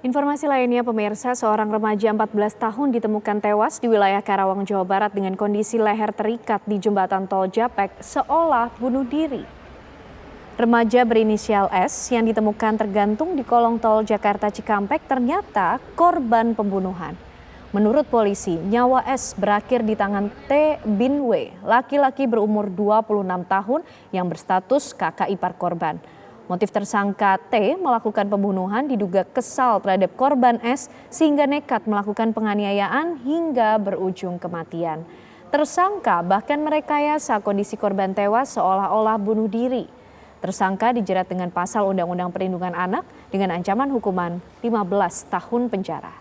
Informasi lainnya pemirsa, seorang remaja 14 tahun ditemukan tewas di wilayah Karawang, Jawa Barat dengan kondisi leher terikat di jembatan tol Japek seolah bunuh diri. Remaja berinisial S yang ditemukan tergantung di kolong tol Jakarta Cikampek ternyata korban pembunuhan. Menurut polisi, nyawa S berakhir di tangan T bin W, laki-laki berumur 26 tahun yang berstatus kakak ipar korban. Motif tersangka T melakukan pembunuhan diduga kesal terhadap korban S sehingga nekat melakukan penganiayaan hingga berujung kematian. Tersangka bahkan merekayasa kondisi korban tewas seolah-olah bunuh diri. Tersangka dijerat dengan pasal Undang-Undang Perlindungan Anak dengan ancaman hukuman 15 tahun penjara.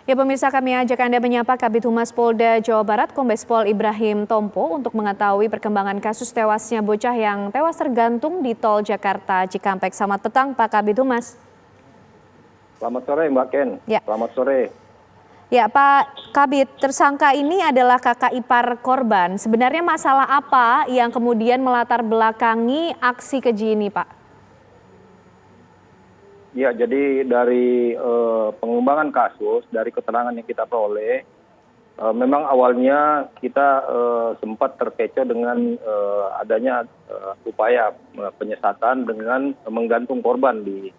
Ya pemirsa, kami ajak Anda menyapa Kabid Humas Polda Jawa Barat Kombes Pol Ibrahim Tompo untuk mengetahui perkembangan kasus tewasnya bocah yang tewas tergantung di tol Jakarta Cikampek. Selamat petang Pak Kabid Humas. Selamat sore Mbak Ken. Ya. Selamat sore. Ya Pak Kabid, tersangka ini adalah kakak ipar korban. Sebenarnya masalah apa yang kemudian melatar belakangi aksi keji ini Pak? Ya, jadi dari pengembangan kasus, dari keterangan yang kita peroleh, memang awalnya kita sempat terkecoh dengan adanya upaya penyesatan dengan menggantung korban di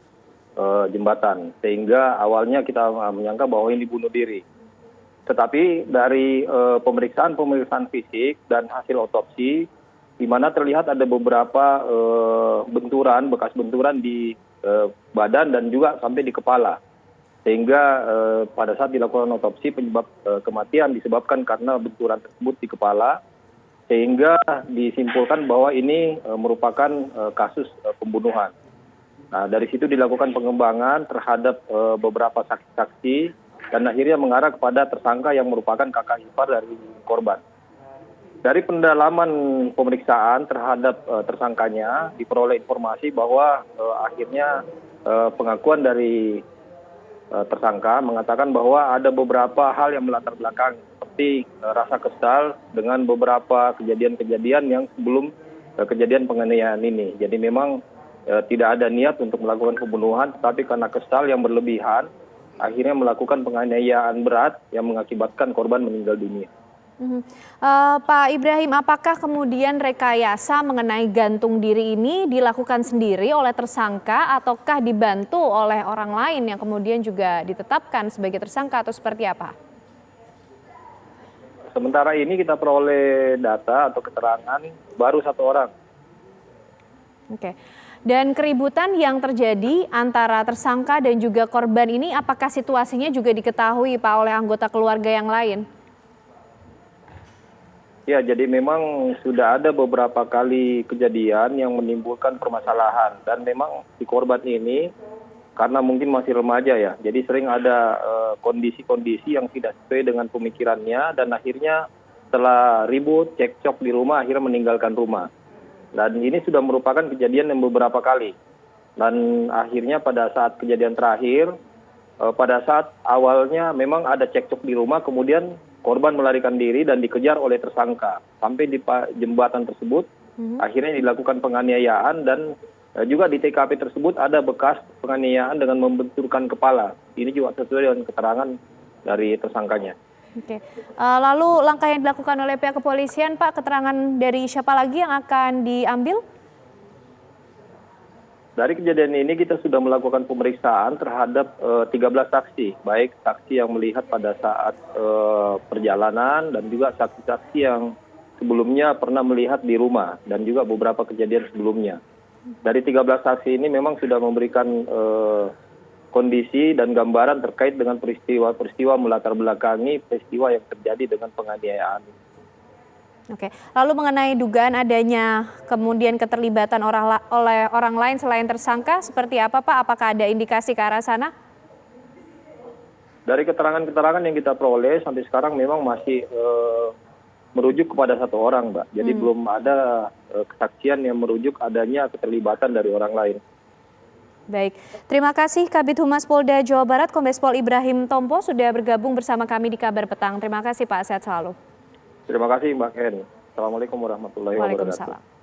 jembatan. Sehingga awalnya kita menyangka bahwa ini bunuh diri. Tetapi dari pemeriksaan fisik dan hasil otopsi, di mana terlihat ada beberapa benturan, bekas benturan di badan dan juga sampai di kepala. Sehingga pada saat dilakukan otopsi penyebab kematian disebabkan karena benturan tersebut di kepala. Sehingga disimpulkan bahwa ini merupakan kasus pembunuhan. Nah, dari situ dilakukan pengembangan terhadap beberapa saksi-saksi dan akhirnya mengarah kepada tersangka yang merupakan kakak ipar dari korban. Dari pendalaman pemeriksaan terhadap tersangkanya diperoleh informasi bahwa akhirnya pengakuan dari tersangka mengatakan bahwa ada beberapa hal yang melatar belakang seperti rasa kesal dengan beberapa kejadian-kejadian yang sebelum kejadian penganiayaan ini. Jadi memang tidak ada niat untuk melakukan pembunuhan, tetapi karena kesal yang berlebihan akhirnya melakukan penganiayaan berat yang mengakibatkan korban meninggal dunia. Pak Ibrahim, apakah kemudian rekayasa mengenai gantung diri ini dilakukan sendiri oleh tersangka ataukah dibantu oleh orang lain yang kemudian juga ditetapkan sebagai tersangka atau seperti apa? Sementara ini kita peroleh data atau keterangan baru satu orang. Oke. Dan keributan yang terjadi antara tersangka dan juga korban ini apakah situasinya juga diketahui Pak oleh anggota keluarga yang lain? Ya, jadi memang sudah ada beberapa kali kejadian yang menimbulkan permasalahan. Dan memang si korban ini, karena mungkin masih remaja ya, jadi sering ada kondisi-kondisi yang tidak sesuai dengan pemikirannya. Dan akhirnya setelah ribut, cekcok di rumah, akhirnya meninggalkan rumah. Dan ini sudah merupakan kejadian yang beberapa kali. Dan akhirnya pada saat kejadian terakhir, pada saat awalnya memang ada cekcok di rumah, kemudian korban melarikan diri dan dikejar oleh tersangka. Sampai di jembatan tersebut, akhirnya dilakukan penganiayaan dan juga di TKP tersebut ada bekas penganiayaan dengan membenturkan kepala. Ini juga sesuai dengan keterangan dari tersangkanya. Oke. Lalu langkah yang dilakukan oleh pihak kepolisian, Pak, keterangan dari siapa lagi yang akan diambil? Dari kejadian ini kita sudah melakukan pemeriksaan terhadap 13 saksi, baik saksi yang melihat pada saat perjalanan dan juga saksi-saksi yang sebelumnya pernah melihat di rumah dan juga beberapa kejadian sebelumnya. Dari 13 saksi ini memang sudah memberikan kondisi dan gambaran terkait dengan peristiwa-peristiwa melatar belakangi peristiwa yang terjadi dengan penganiayaan. Oke, lalu mengenai dugaan adanya kemudian keterlibatan oleh orang lain selain tersangka, seperti apa Pak? Apakah ada indikasi ke arah sana? Dari keterangan-keterangan yang kita peroleh sampai sekarang memang masih merujuk kepada satu orang, Mbak. Jadi belum ada kesaksian yang merujuk adanya keterlibatan dari orang lain. Baik, terima kasih Kabid Humas Polda Jawa Barat Kombes Pol Ibrahim Tompo sudah bergabung bersama kami di Kabar Petang. Terima kasih Pak, sehat selalu. Terima kasih Mbak Ken. Assalamualaikum warahmatullahi wabarakatuh. Waalaikumsalam.